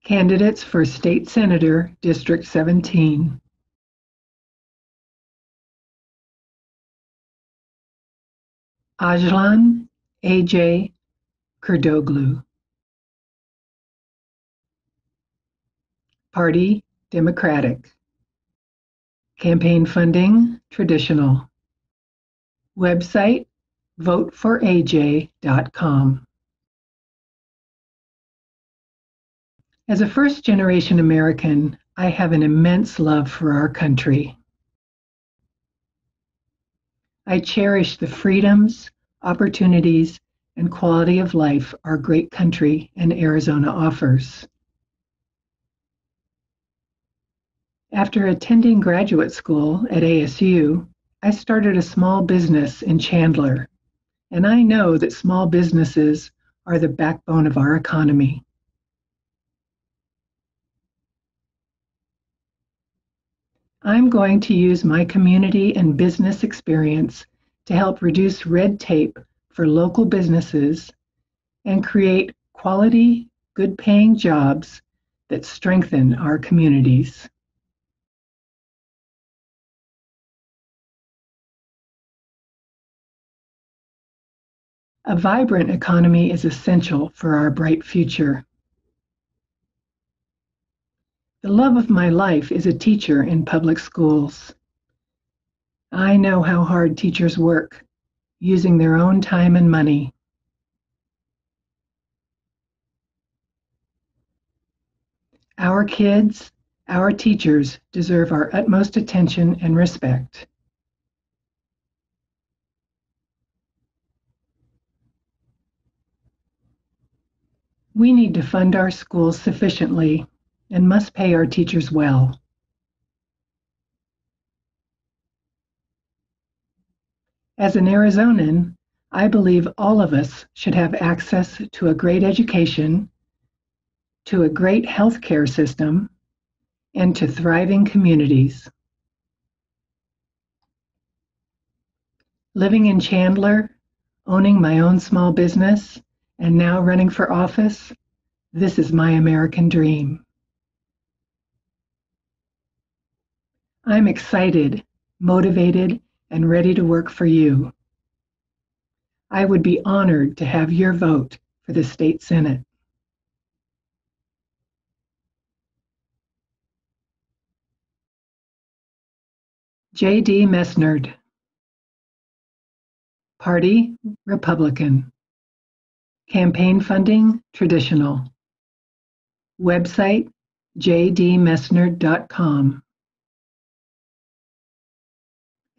Candidates for State Senator, District 17. Ajlan A.J. Kurdoglu. Party, Democratic. Campaign funding, traditional. Website, voteforaj.com. As a first-generation American, I have an immense love for our country. I cherish the freedoms, opportunities, and quality of life our great country and Arizona offers. After attending graduate school at ASU, I started a small business in Chandler, and I know that small businesses are the backbone of our economy. I'm going to use my community and business experience to help reduce red tape for local businesses and create quality, good-paying jobs that strengthen our communities. A vibrant economy is essential for our bright future. The love of my life is a teacher in public schools. I know how hard teachers work, using their own time and money. Our kids, our teachers, deserve our utmost attention and respect. We need to fund our schools sufficiently and must pay our teachers well. As an Arizonan, I believe all of us should have access to a great education, to a great healthcare system, and to thriving communities. Living in Chandler, owning my own small business, and now running for office, this is my American dream. I'm excited, motivated, and ready to work for you. I would be honored to have your vote for the State Senate. J.D. Messnard. Party, Republican. Campaign funding, traditional. Website, jdmessnard.com.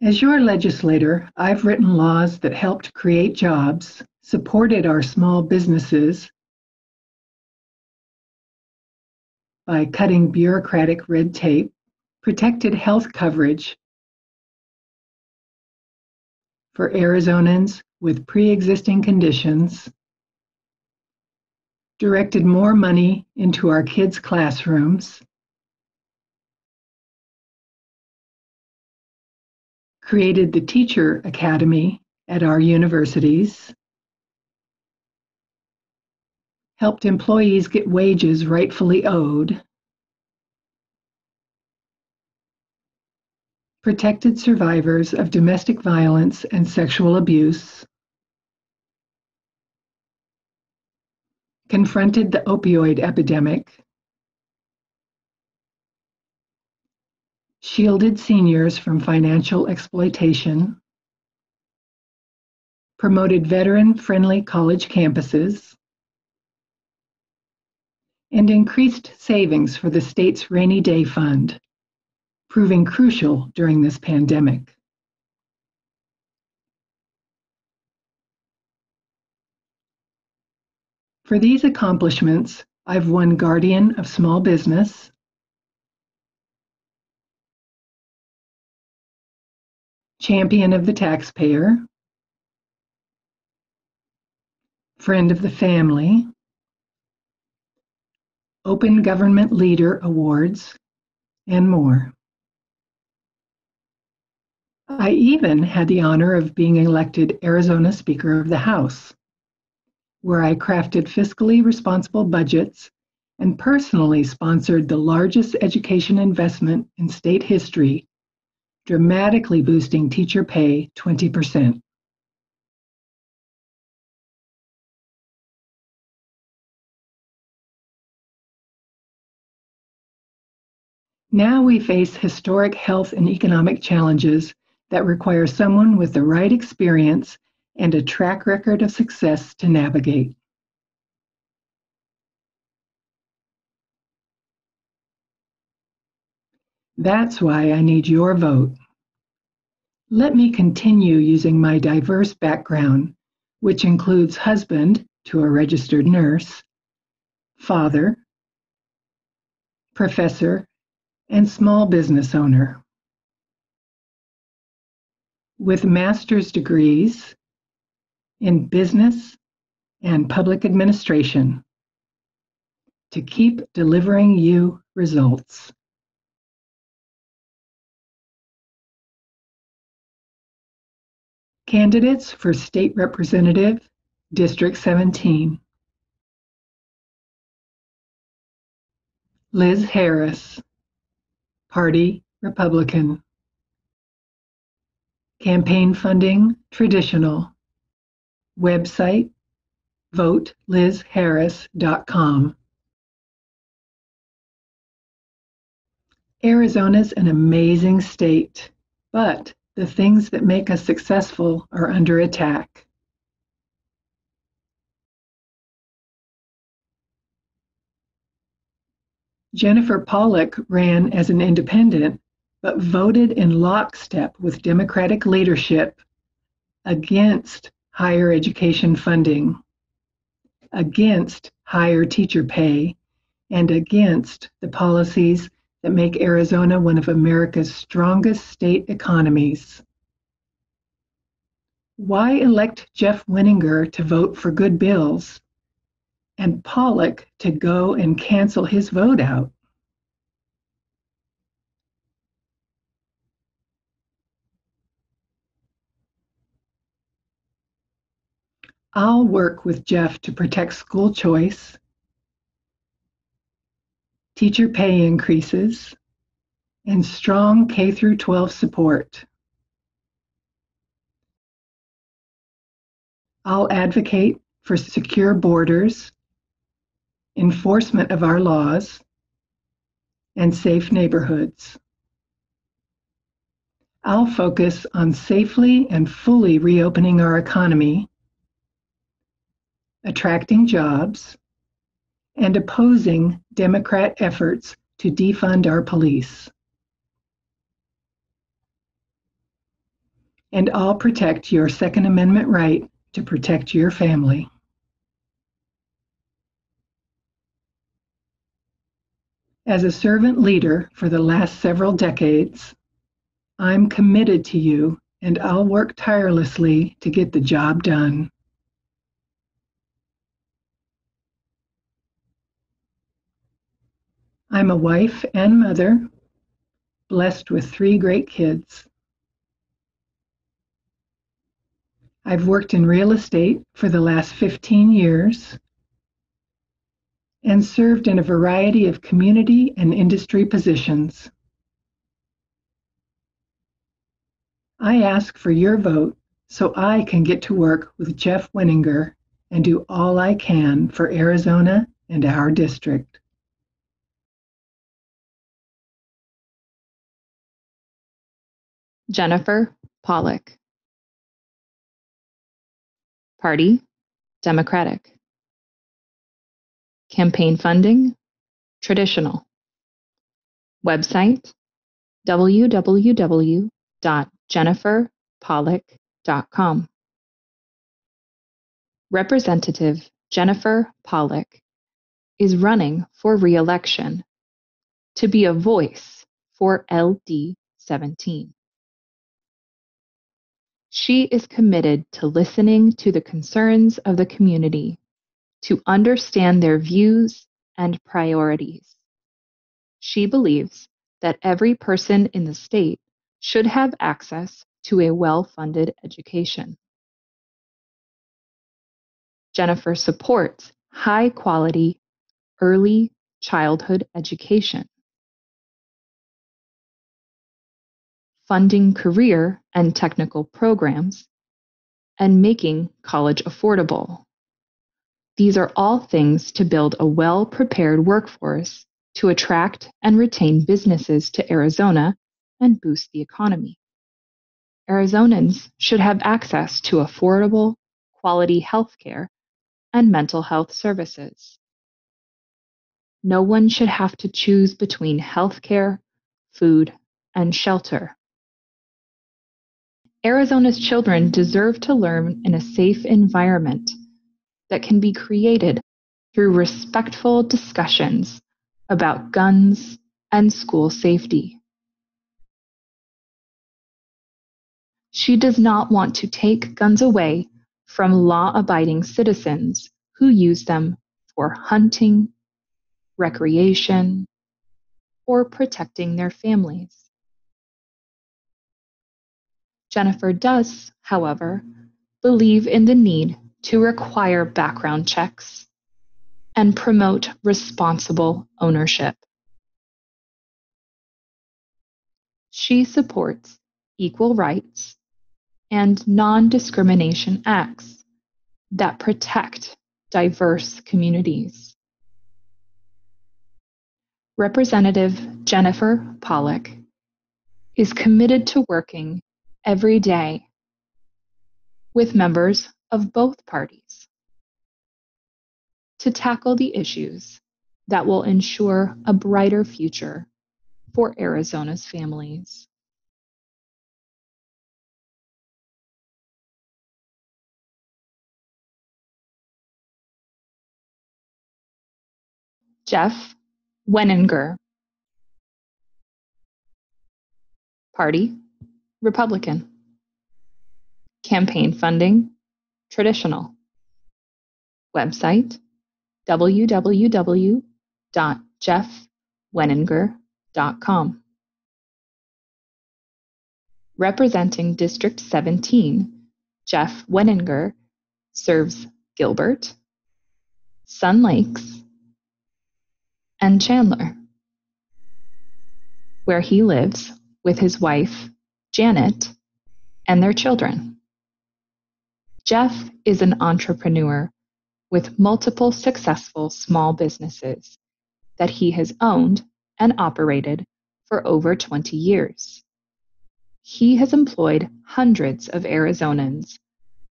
As your legislator, I've written laws that helped create jobs, supported our small businesses by cutting bureaucratic red tape, protected health coverage for Arizonans with pre-existing conditions, directed more money into our kids' classrooms, created the Teacher Academy at our universities, helped employees get wages rightfully owed, protected survivors of domestic violence and sexual abuse, confronted the opioid epidemic, shielded seniors from financial exploitation, promoted veteran-friendly college campuses, and increased savings for the state's rainy day fund, proving crucial during this pandemic. For these accomplishments, I've won Guardian of Small Business, Champion of the Taxpayer, Friend of the Family, Open Government Leader Awards, and more. I even had the honor of being elected Arizona Speaker of the House, where I crafted fiscally responsible budgets and personally sponsored the largest education investment in state history, dramatically boosting teacher pay 20%. Now we face historic health and economic challenges that require someone with the right experience and a track record of success to navigate. That's why I need your vote. Let me continue using my diverse background, which includes husband to a registered nurse, father, professor, and small business owner. With master's degrees in business and public administration to keep delivering you results. Candidates for State Representative, District 17. Liz Harris, Party Republican. Campaign funding, traditional. Website, votelizharris.com. Arizona's an amazing state, but the things that make us successful are under attack. Jennifer Pollock ran as an independent, but voted in lockstep with Democratic leadership against higher education funding, against higher teacher pay, and against the policies that make Arizona one of America's strongest state economies. Why elect Jeff Winninger to vote for good bills and Pollock to go and cancel his vote out? I'll work with Jeff to protect school choice, teacher pay increases, and strong K-12 support. I'll advocate for secure borders, enforcement of our laws, and safe neighborhoods. I'll focus on safely and fully reopening our economy, attracting jobs, and opposing Democrat efforts to defund our police. And I'll protect your Second Amendment right to protect your family. As a servant leader for the last several decades, I'm committed to you, and I'll work tirelessly to get the job done. I'm a wife and mother, blessed with 3 great kids. I've worked in real estate for the last 15 years and served in a variety of community and industry positions. I ask for your vote so I can get to work with Jeff Winninger and do all I can for Arizona and our district. Jennifer Pollock. Party, Democratic. Campaign funding, traditional. Website, www.jenniferpollock.com. Representative Jennifer Pollock is running for re-election to be a voice for LD 17. She is committed to listening to the concerns of the community, to understand their views and priorities. She believes that every person in the state should have access to a well-funded education. Jennifer supports high-quality, early childhood education, funding career and technical programs, and making college affordable. These are all things to build a well-prepared workforce to attract and retain businesses to Arizona and boost the economy. Arizonans should have access to affordable, quality health care and mental health services. No one should have to choose between health care, food, and shelter. Arizona's children deserve to learn in a safe environment that can be created through respectful discussions about guns and school safety. She does not want to take guns away from law-abiding citizens who use them for hunting, recreation, or protecting their families. Jennifer does, however, believe in the need to require background checks and promote responsible ownership. She supports equal rights and non-discrimination acts that protect diverse communities. Representative Jennifer Pollock is committed to working every day with members of both parties to tackle the issues that will ensure a brighter future for Arizona's families. Jeff Wenninger, Party, Republican. Campaign funding, traditional. Website, www.jeffwenninger.com. Representing District 17, Jeff Wenninger serves Gilbert, Sun Lakes, and Chandler, where he lives with his wife, Janet, and their children. Jeff is an entrepreneur with multiple successful small businesses that he has owned and operated for over 20 years. He has employed hundreds of Arizonans,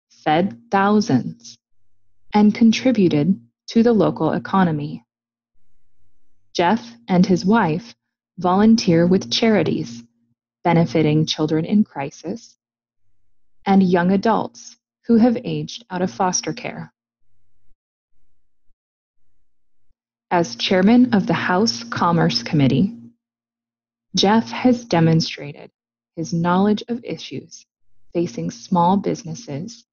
fed thousands, and contributed to the local economy. Jeff and his wife volunteer with charities benefiting children in crisis and young adults who have aged out of foster care. As chairman of the House Commerce Committee, Jeff has demonstrated his knowledge of issues facing small businesses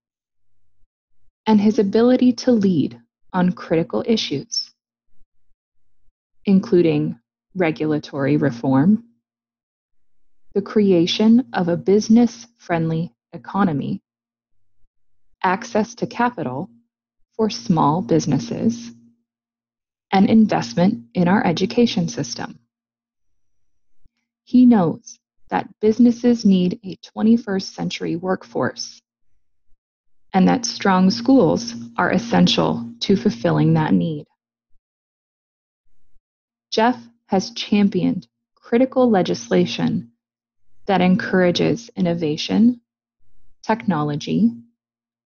and his ability to lead on critical issues, including regulatory reform, the creation of a business-friendly economy, access to capital for small businesses, and investment in our education system. He knows that businesses need a 21st century workforce and that strong schools are essential to fulfilling that need. Jeff has championed critical legislation that encourages innovation, technology,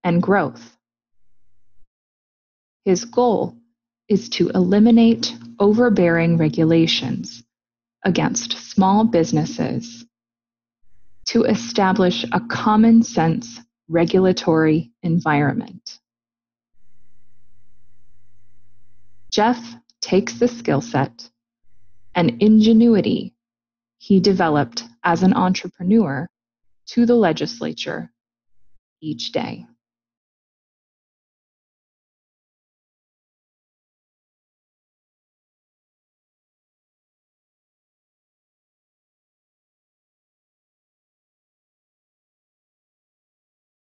and growth. His goal is to eliminate overbearing regulations against small businesses, to establish a common sense regulatory environment. Jeff takes the skill set and ingenuity he developed as an entrepreneur to the legislature each day.